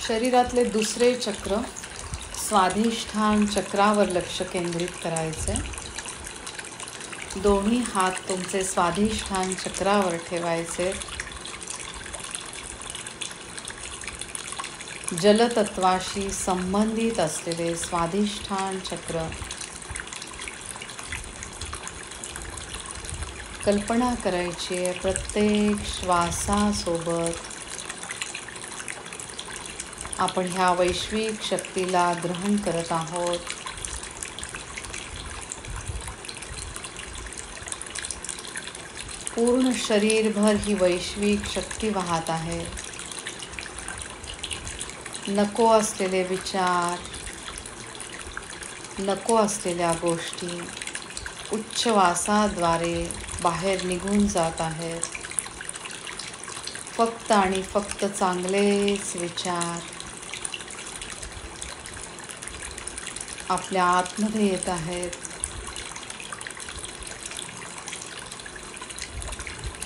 शरीरातले दुसरे चक्र स्वाधिष्ठान चक्रावर लक्ष केंद्रित करायचे। दोन्ही हात तुमचे स्वाधिष्ठान चक्रावर ठेवायचे। जलतत्वाशी संबंधित असलेले स्वाधिष्ठान चक्र कल्पना करायची आहे, प्रत्येक श्वासासोबत आपण ह्या वैश्विक शक्तीला ग्रहण करत आहोत। पूर्ण शरीरभर ही वैश्विक शक्ती वाहत आहे। नको असलेले विचार, नको असलेल्या गोष्टी उच्छ्वासाद्वारे बाहेर निघून जात आहेत। फक्त आणि फक्त चांगलेच विचार आपल्या आतमध्ये येत आहेत।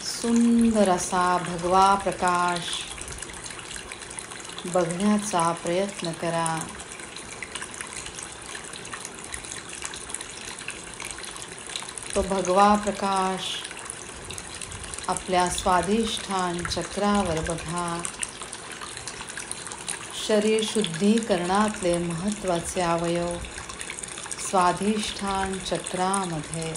सुंदर असा भगवा प्रकाश बघण्याचा प्रयत्न करा। तो भगवा प्रकाश आपल्या स्वाधिष्ठान चक्रावर बघा। शरीर शुद्धीकरणातले महत्त्वाचे अवयव स्वाधिष्ठान चक्रामध्ये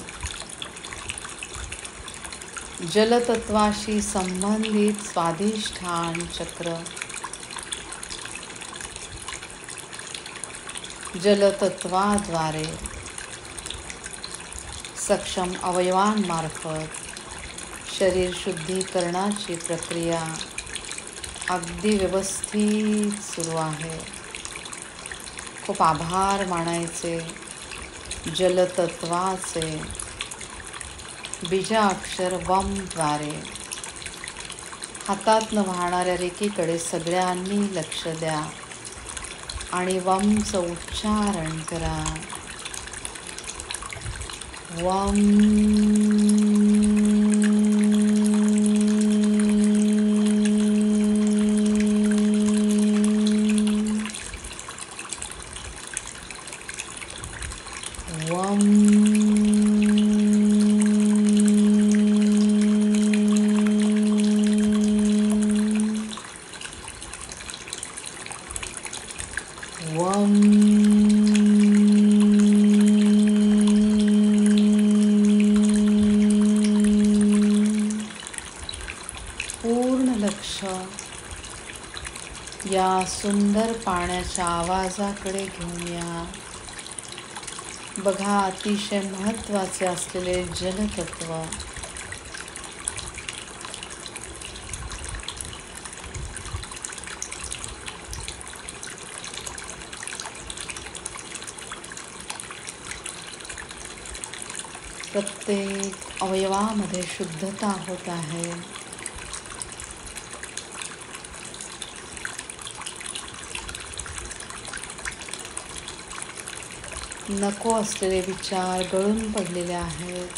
जलतत्वाशी संबंधित स्वाधिष्ठान चक्र जलतत्वाद्वारे सक्षम अवयवांमार्फत शरीर शुद्धीकरणाची प्रक्रिया अगदी व्यवस्थित सुरू आहे। खूप आभार मानायचे जलतत्वाचे। बीजाक्षर वमद्वारे हातातनं वाहणाऱ्या रेखेकडे सगळ्यांनी लक्ष द्या आणि वमचं उच्चारण करा। वम पूर्ण लक्ष या सुंदर पाण्याच्या आवाजाकडे घेऊन या। बघा, अतिशय महत्त्वाचे असलेले जलतत्व प्रत्येक अवयवामध्ये शुद्धता होत आहे। नको असलेले विचार गळून पडलेले आहेत,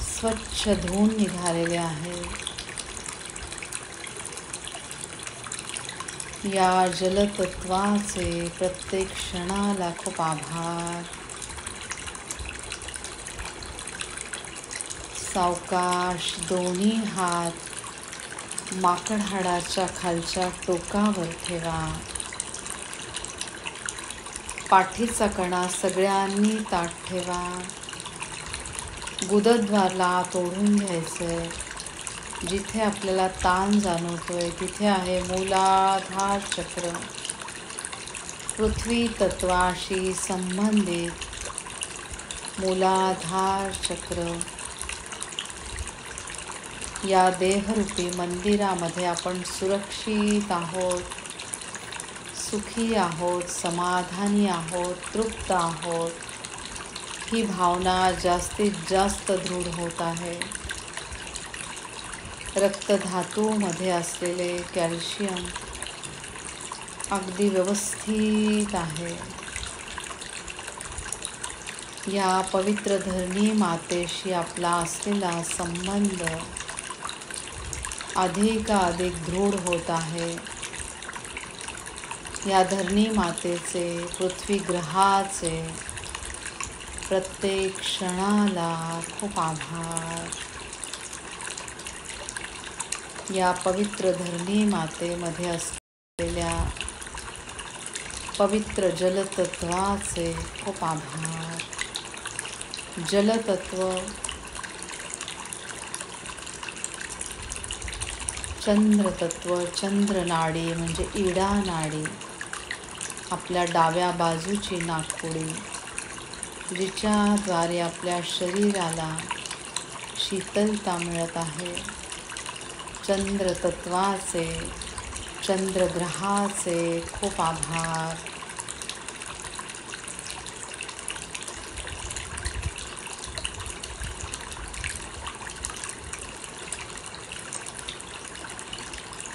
स्वच्छ धुवून निघालेले आहेत। या जलतत्वाचे प्रत्येक क्षणाला खूप आभार। सावकाश दोन्ही हात माकड हाडाच्या खालच्या टोकावर ठेवा। पाठीचा कणा सगळ्यांनी ताठ ठेवा। गुदद्वारला आत ओढून घ्यायचंय। जिथे आपल्याला ताण जाणवतोय तिथे आहे मूलाधार चक्र, पृथ्वी तत्वाशी संबंधित मूलाधार चक्र। या देहरूपी मंदिरामध्ये आपण सुरक्षित आहोत, सुखी आहोत, समाधानी आहोत, तृप्त आहोत। ही भावना जास्तीत जास्त दृढ होत आहे। रक्तधातूमध्ये असलेले कॅल्शियम अगदी व्यवस्थित आहे। या पवित्र धरणी मातेशी आपला असलेला संबंध अधिकाधिक दृढ होत आहे। या धरणी मातेचे, पृथ्वी ग्रहाचे प्रत्येक क्षणाला खूप आभार. या पवित्र धरणी मातेमध्ये असलेल्या पवित्र जलतत्वाचे खूप आभार. जलतत्व चंद्रतत्व, चंद्रनाडी म्हणजे इडा नाडी, आपल्या डाव्या बाजूची नाकपुडी, जिच्याद्वारे आपल्या शरीराला शीतलता मिळत आहे. चंद्रतत्वाचे, चंद्रग्रहाचे खूप आभार.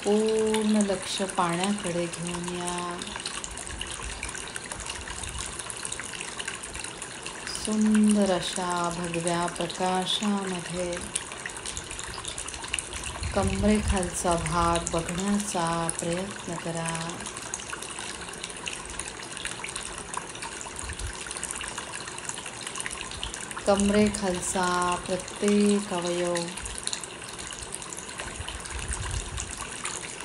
पूर्ण लक्ष पाण्याकडे घेऊन या. सुंदर अशा भगव्या प्रकाशामध्ये कमरेखालचा भाग बघण्याचा प्रयत्न करा. कमरेखालचा प्रत्येक अवयव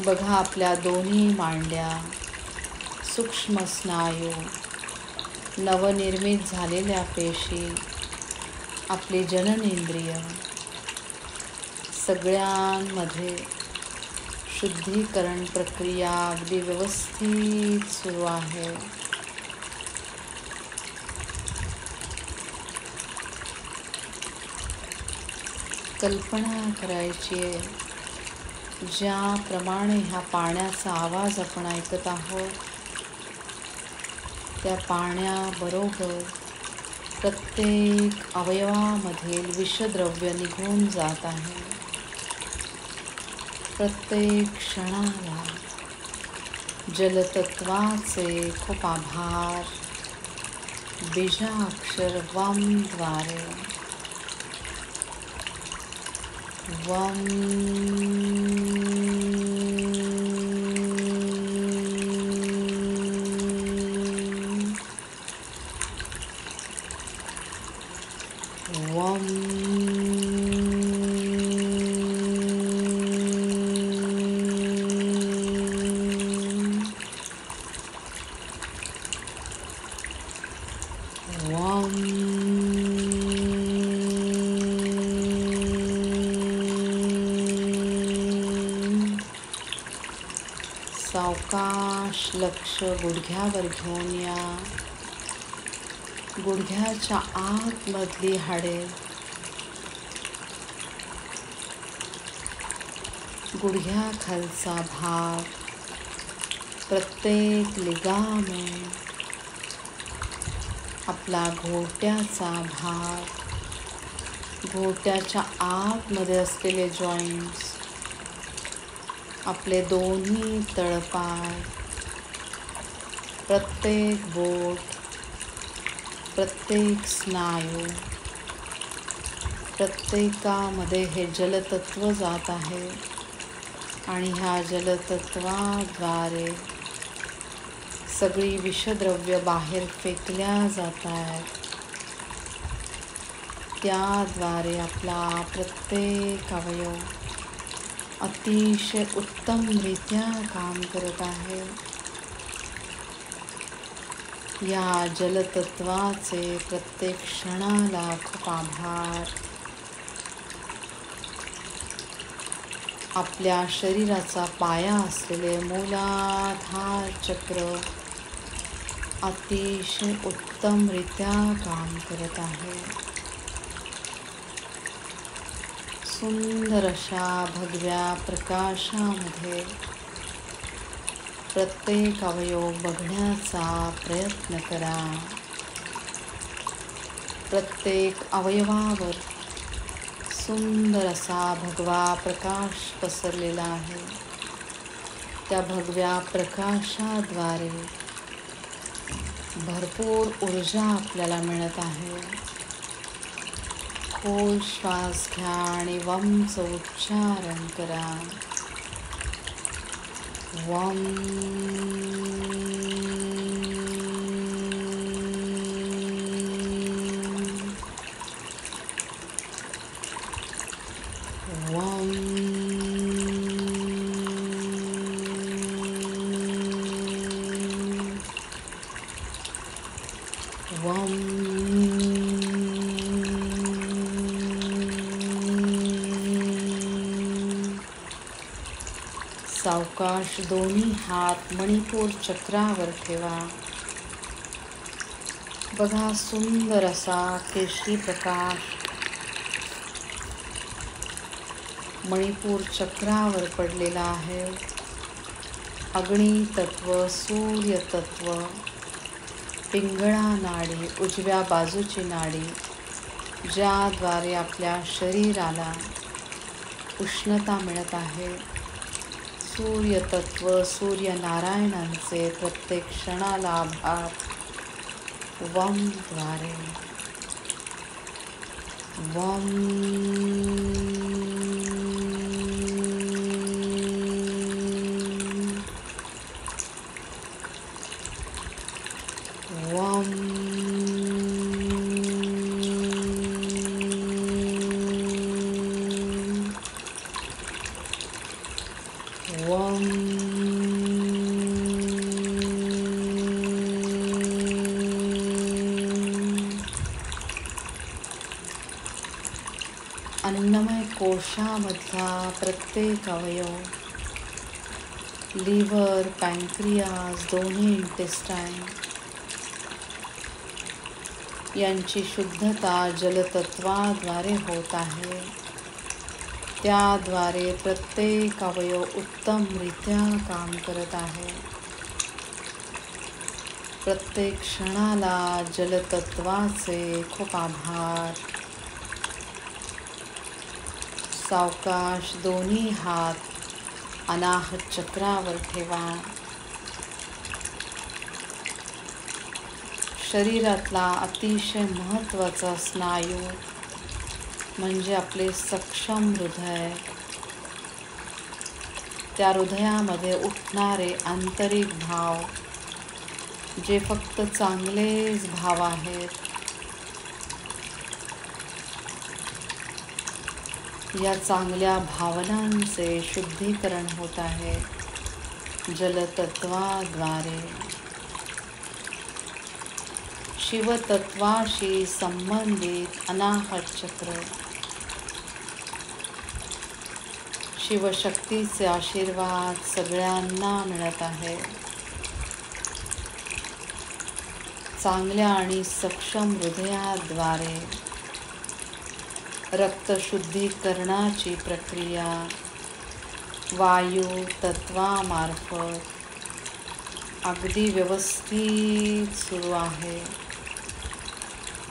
बघा. आपल्या दोन्ही मांड्या, सूक्ष्म स्नायू, नवनिर्मित झालेल्या पेशी, आपली जननेंद्रिय, सगळ्यांमध्ये शुद्धीकरण प्रक्रिया अगदी व्यवस्थित सुरू आहे. कल्पना करायची आहे, ज्याप्रमाणे ह्या पाण्याचा आवाज आपण ऐकत आहोत, त्या पाण्याबरोबर प्रत्येक अवयवामधील विषद्रव्य निघून जात आहे. प्रत्येक क्षणाला जलतत्वाचे खूप आभार. बीजाक्षर वमद्वारे वम वम सावकाश लक्ष गुडघ्यावर घेऊन या. गुडघ्याच्या आतमधली हाडे, गुडघ्याखालचा भाग, प्रत्येक लिगामेंट, आपला घोट्याचा भाग, घोट्याच्या आतमध्ये असलेले जॉईंट्स, आपले दोन्ही तळपाय, प्रत्येक बोट, प्रत्येक स्नायू, प्रत्येकामध्ये हे जलतत्व जात आहे आणि ह्या जलतत्वाद्वारे सगळी विषद्रव्य बाहेर फेकल्या जात आहेत. त्याद्वारे आपला प्रत्येक अवयव अतिशय उत्तमरित्या काम करत आहे. या जलतत्वाचे प्रत्येक क्षणाला खूप आभार. आपल्या शरीराचा पाया असलेले मूलाधार चक्र अतिशय उत्तमरित्या काम करत आहे. सुंदर अशा भगव्या प्रकाशामध्ये प्रत्येक अवयव बघण्याचा प्रयत्न करा. प्रत्येक अवयवावर सुंदर असा भगवा प्रकाश पसरलेला आहे. त्या भगव्या प्रकाशाद्वारे भरपूर ऊर्जा आपल्याला मिळत आहे. खोल श्वास घ्या आणि वमचं उच्चारण करा. वम वम सावकाश दोन्ही हात मणिपूर चक्रावर ठेवा. बघा सुंदर असा केशरी प्रकाश मणिपूर चक्रावर पडलेला आहे. अग्नी तत्व, सूर्य तत्व, पिंगळा नाडी, उजव्या बाजूची नाडी, ज्याद्वारे आपल्या शरीराला उष्णता मिळत आहे. सूर्य तत्व, सूर्यनारायणांचे प्रत्येक क्षणाला आभार. वम द्वारे वम वम वम अन्नमय कोशामधला प्रत्येक अवयव, लिव्हर, पँक्रियास, दोन्ही इंटेस्टाईन यांची शुद्धता जलतत्वाद्वारे होत आहे. त्याद्वारे प्रत्येक अवयव उत्तमरित्या काम करत आहे. प्रत्येक क्षणाला जलतत्वाचे खूप आभार. सावकाश दोन्ही हात अनाहत चक्रावर ठेवा. शरीरातला अतिशय महत्त्वाचा स्नायू म्हणजे आपले सक्षम हृदय. त्या हृदयामध्ये उठणारे आंतरिक भाव, जे फक्त चांगलेच भाव आहेत, या चांगल्या भावनांचे शुद्धीकरण होत आहे जलतत्वाद्वारे. शिवतत्वाशी संबंधित अनाहत चक्र, शिवशक्तीचे आशीर्वाद सगळ्यांना मिळत आहे. चांगल्या आणि सक्षम हृदयाद्वारे रक्तशुद्धीकरणाची प्रक्रिया वायू तत्वामार्फत अगदी व्यवस्थित सुरू आहे.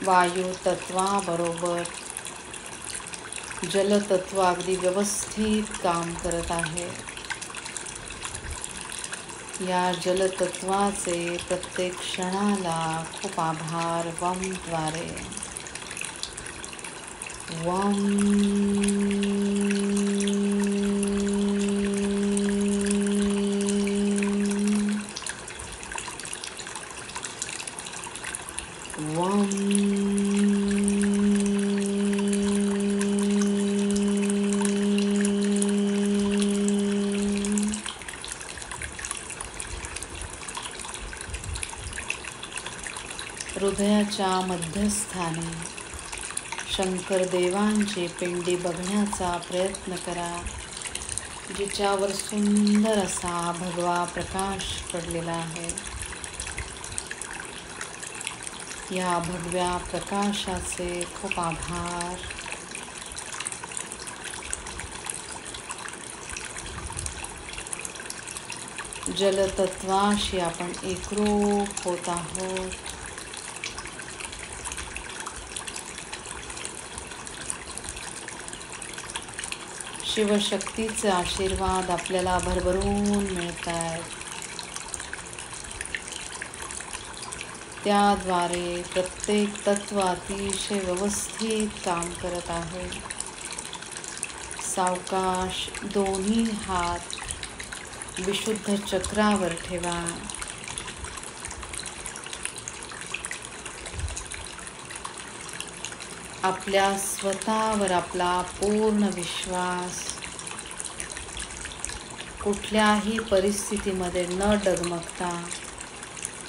वायू तत्वाबरोबर जलतत्व अगदी व्यवस्थित काम करत आहे. या जलतत्वाचे प्रत्येक क्षणाला खूप आभार. वम द्वारे वम हृदयाच्या मध्यस्थानी शंकर देवांची पिंडी बघण्याचा प्रयत्न करा, जिच्यावर सुंदर असा भगवा प्रकाश पडलेला आहे. या भगव्या प्रकाशाचे खूप आभार. जलतत्वाशी आपण एकरूप होत आहोत. शिवशक्तीचे आशीर्वाद आपल्याला भरभरून मिळत आहेत. त्याद्वारे प्रत्येक तत्व अतिशय व्यवस्थित काम करत आहे. सावकाश दोन्ही हात विशुद्ध चक्रावर ठेवा. आपल्या स्वतःवर आपला पूर्ण विश्वास, कुठल्याही परिस्थितीमध्ये न डगमगता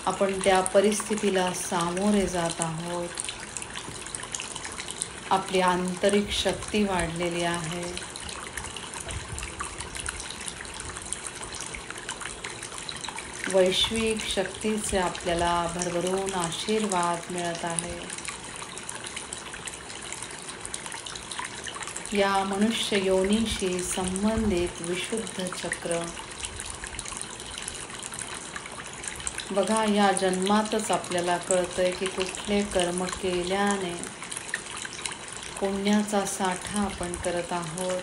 आपण त्या परिस्थितीला सामोरे जात आहोत. आपली आंतरिक शक्ती वाढलेली आहे. वैश्विक शक्तीचे आपल्याला भरभरून आशीर्वाद मिळत आहे. या मनुष्य योनीशी संबंधित विशुद्ध चक्र बघा, या जन्मातच आपल्याला कळतंय की कुठले कर्म केल्याने पुण्याचा साठा आपण करत आहोत.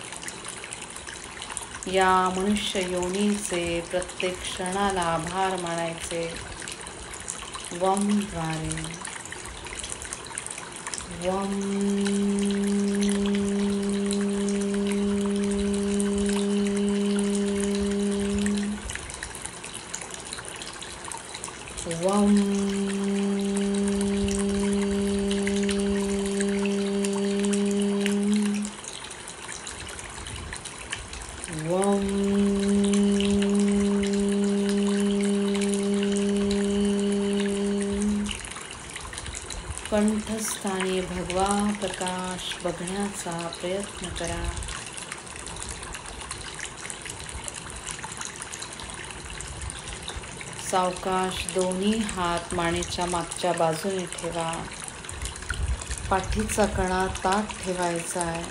या मनुष्य योनीचे प्रत्येक क्षणाला आभार मानायचे. वमद्वारे वम वम वम कंठस्थानी भगवा प्रकाश बघण्याचा प्रयत्न करा. सावकाश दोन्ही हात मानेच्या मागच्या बाजूने ठेवा. पाठीचा कणा ताठ ठेवायचा आहे.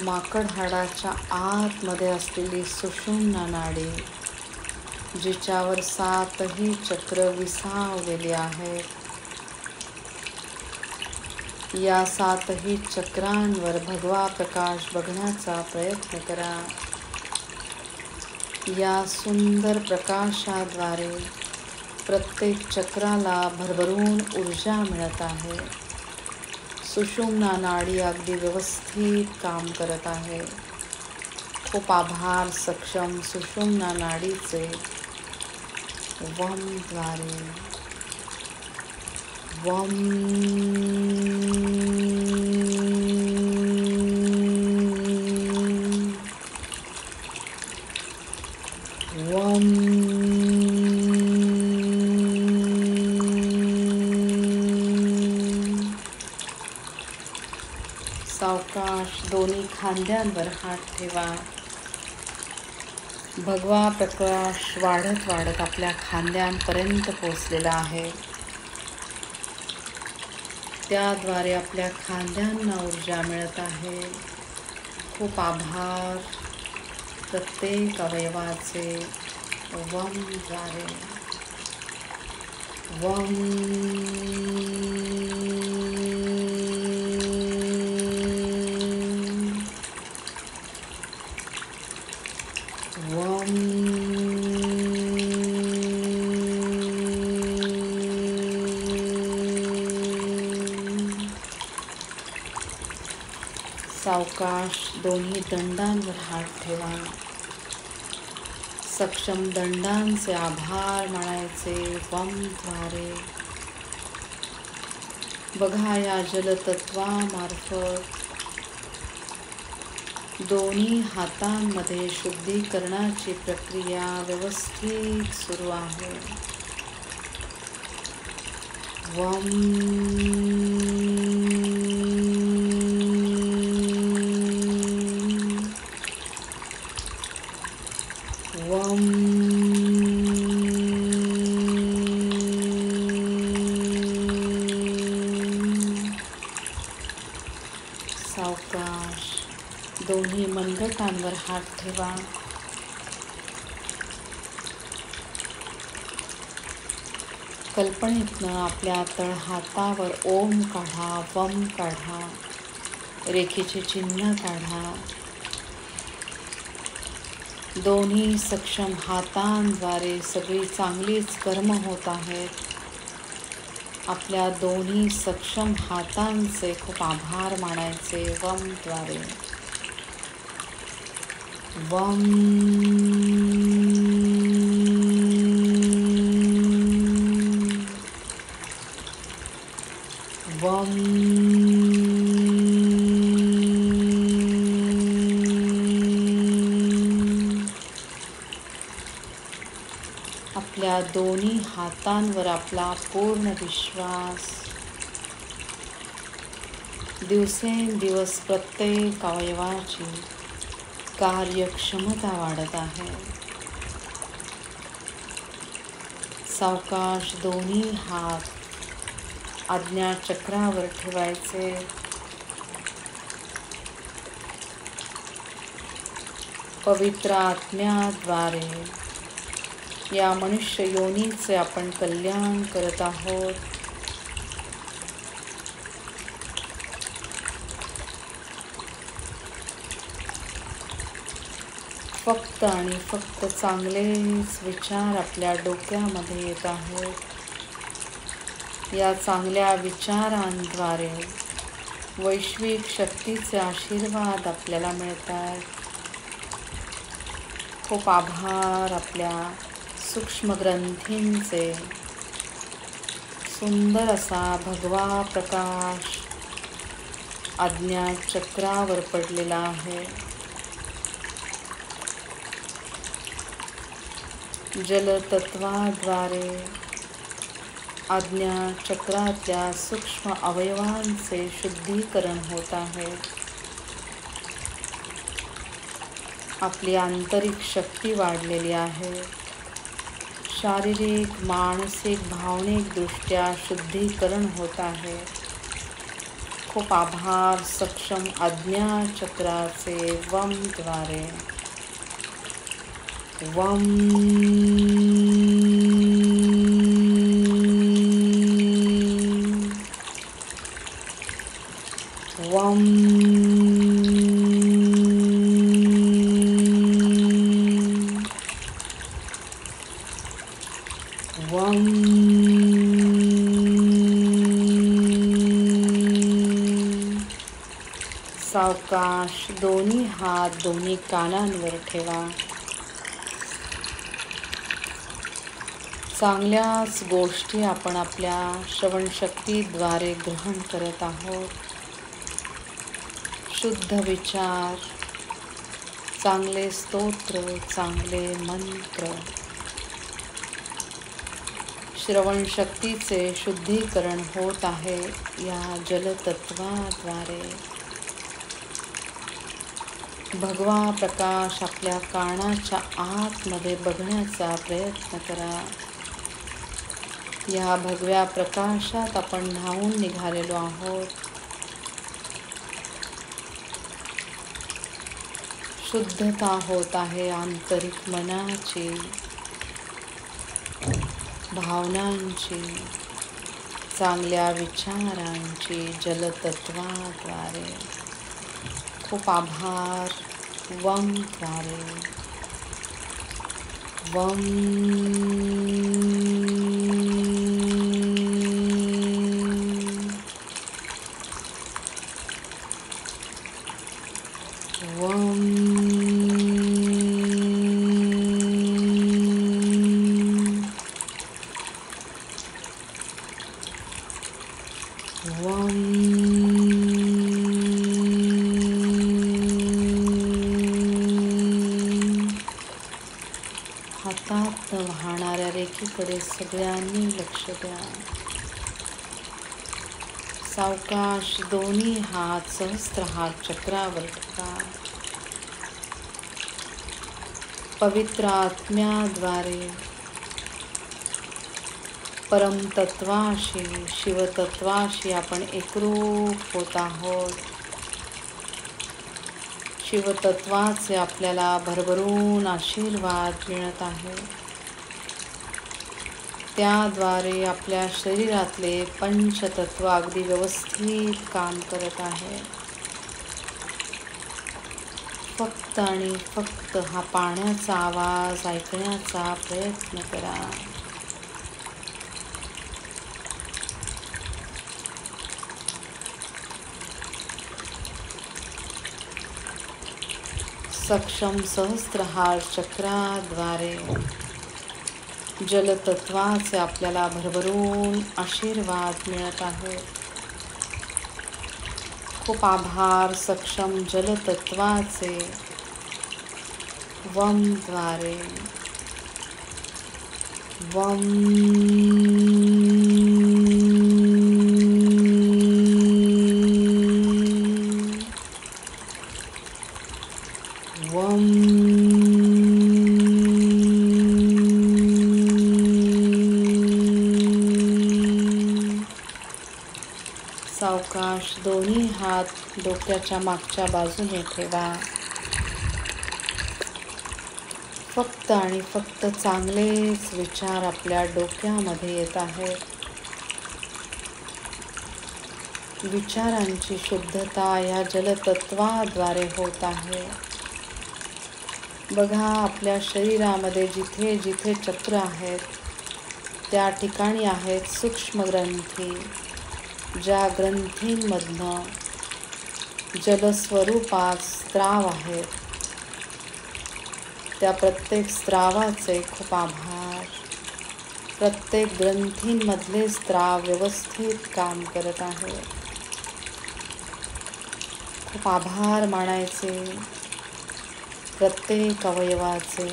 माकड हाडाच्या आतमध्ये असलेली सुषुम्ना नाडी, जिच्यावर 7ही चक्र विसावलेली आहेत, या 7ही चक्रांवर भगवा प्रकाश बघण्याचा प्रयत्न करा. या सुंदर प्रकाशाद्वारे प्रत्येक चक्राला भरभरून ऊर्जा मिळत आहे. सुषुम्ना नाडी अगदी व्यवस्थित काम करत आहे. खूप आभार सक्षम सुषुम्ना नाडीचे. वमद्वारे वम सावकाश दोन्ही खांद्यांवर हात ठेवा. भगवा प्रकाश वाढत वाढत आपल्या खांद्यांपर्यंत पोचलेला आहे. त्याद्वारे आपल्या खांद्यांना ऊर्जा मिळत आहे. खूप आभार प्रत्येक अवयवाचे. वमद्वारे वम वम सावकाश दोन्ही दंडांवर हात ठेवा. सक्षम दंडांचे आभार मानायचे. वमद्वारे बघा, या जलतत्वामार्फत दोन्ही हातांमध्ये शुद्धीकरणाची प्रक्रिया व्यवस्थित सुरू आहे. वम वम सावकाश दोन्ही मनगटांवर हात ठेवा. कल्पनेतनं आपल्या तळहातावर ओम काढा, वम काढा, रेखेचे चिन्ह काढा. दोन्ही सक्षम हातांद्वारे सगळी चांगलीच कर्म होत आहेत. आपल्या दोन्ही सक्षम हातांचे खूप आभार मानायचे. वमद्वारे वम वम आपल्या दोन्ही हातांवर आपला पूर्ण विश्वास. दिवसेंदिवस प्रत्येक अवयवाची कार्यक्षमता वाढत आहे. सावकाश दोन्ही हात आज्ञाचक्रावर ठेवायचे. पवित्र आत्म्याद्वारे या मनुष्य योनीचे आपण कल्याण करत आहोत. फक्त आणि फक्त चांगलेच विचार आपल्या डोक्यामध्ये येत आहेत. या चांगल्या विचारांद्वारे वैश्विक शक्तीचे आशीर्वाद आपल्याला मिळतात. खूप आभार आपल्या सूक्ष्म ग्रंथींचे. सुंदर असा भगवा प्रकाश आज्ञाचक्रावर पडलेला आहे. जलतत्वाद्वारे आज्ञाचक्रातल्या सूक्ष्म अवयवांचे शुद्धीकरण होत आहे. आपली आंतरिक शक्ती वाढलेली आहे. शारीरिक, मानसिक, भावनिक दृष्ट्या शुद्धीकरण होत आहे. खूप आभार सक्षम आज्ञाचक्राचे वमद्वारे. वम वम वम सावकाश दोन्ही हात दोन्ही कानांवर ठेवा. चांगल्याच गोष्टी आपण आपल्या श्रवणशक्तीद्वारे ग्रहण करत आहोत. शुद्ध विचार, चांगले स्तोत्र, चांगले मंत्र. श्रवणशक्तीचे शुद्धीकरण होत आहे या जलतत्वाद्वारे. भगवा प्रकाश आपल्या कानाच्या आतमध्ये बघण्याचा प्रयत्न करा. या भगव्या प्रकाशात आपण न्हावून निघालेलो आहोत. शुद्धता होत आहे आंतरिक मनाची, भावनांची, चांगल्या विचारांची जलतत्वाद्वारे. खूप आभार वमद्वारे. वम वम वम हातात वाहणाऱ्या रेखेकडे सगळ्यांनी लक्ष द्या. सावकाश दोन्ही हात सहस्त्रहार चक्रावर ठेवा. पवित्र आत्म्याद्वारे परमतत्वाशी, शिवतत्वाशी आपण एकरूप होत आहोत. शिवतत्वाचे आपल्याला भरभरून आशीर्वाद मिळत आहे. त्याद्वारे आपल्या शरीरातले पंचतत्व अगदी व्यवस्थित काम करत आहे. फक्त आणि फक्त हा पाण्याचा आवाज ऐकण्याचा प्रयत्न करा. सक्षम सहस्त्रहार चक्राद्वारे जलतत्वाचे आपल्याला भरभरून आशीर्वाद मिळत आहे. खूप आभार सक्षम जलतत्वाचे वमद्वारे. वम वम सावकाश दोन्ही हात डोक्याच्या मागच्या बाजूने ठेवा. फक्त आणि फक्त चांगलेच विचार आपल्या डोक्यामध्ये येत आहेत. विचारांची शुद्धता या जलतत्वाद्वारे होत आहे. बघा, आपल्या शरीरामध्ये जिथे जिथे चक्र आहेत त्या ठिकाणी आहेत सूक्ष्म ग्रंथी. ज्या ग्रंथींमधनं जलस्वरूपात स्त्राव आहेत, त्या प्रत्येक स्त्रावाचे खूप आभार. प्रत्येक ग्रंथींमधले स्त्राव व्यवस्थित काम करत आहे. खूप आभार मानायचे प्रत्येक अवयवाचे.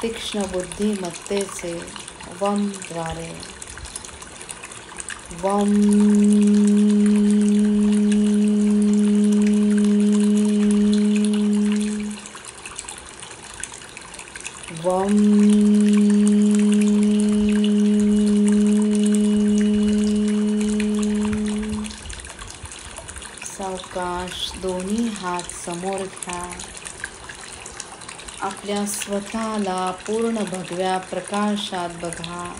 तीक्ष्ण बुद्धिमत्तेचे वमद्वारे. वम वम सावकाश दोन्ही हात समोर घ्या. आपल्या स्वतःला पूर्ण भगव्या प्रकाशात बघा.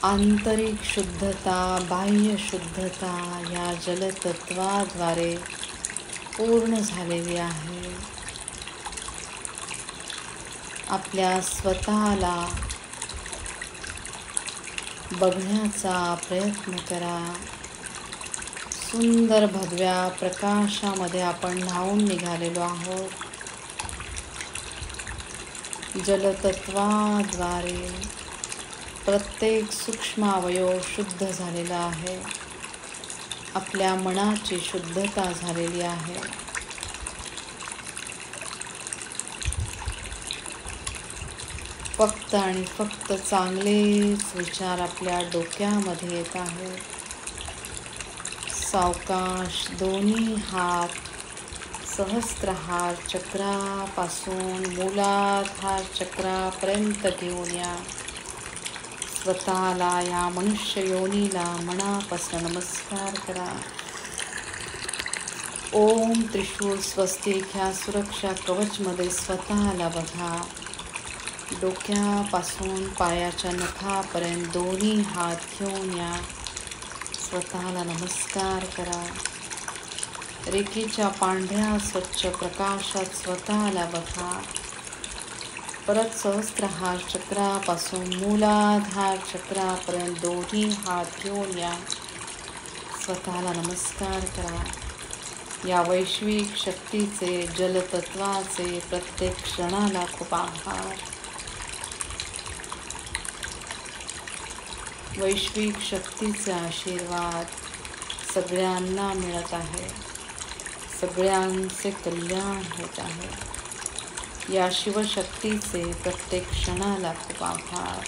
आंतरिक शुद्धता, बाह्य शुद्धता या जलतत्वाद्वारे पूर्ण झालेली आहे. आपल्या स्वतःला बघण्याचा प्रयत्न करा. सुंदर भगव्या प्रकाशामध्ये आपण न्हावून निघालेलो आहोत. जलतत्वाद्वारे प्रत्येक सूक्ष्म अवयव शुद्ध झालेला आहे. आपल्या मनाची शुद्धता झालेली आहे. फक्त आणि फक्त चांगलेच विचार आपल्या डोक्यामध्ये येत आहेत. सावकाश दोन्ही हात सहस्त्रहार चक्रापासून मूलाधार चक्रापर्यंत घेऊन या. स्वतःला, या मनुष्य योनीला मनापासून नमस्कार करा. ओम त्रिशूल स्वस्तिक ह्या सुरक्षा कवचमध्ये स्वतःला बघा. डोक्यापासून पायाच्या नखापर्यंत दोन्ही हात घेऊन या. स्वतःला नमस्कार करा. रेखीच्या पांढऱ्या स्वच्छ प्रकाशात स्वतःला बघा. परत सहस्त्रहार चक्रापासून मूलाधार चक्रापर्यंत दोन्ही हात घेऊन या. स्वतःला नमस्कार करा. या वैश्विक शक्तीचे, जलतत्वाचे प्रत्येक क्षणाला खूप आभार. वैश्विक शक्तीचे आशीर्वाद सगळ्यांना मिळत आहे. सगळ्यांचे कल्याण होत आहे. या शिवशक्तीचे प्रत्येक क्षणाला खूप आभार.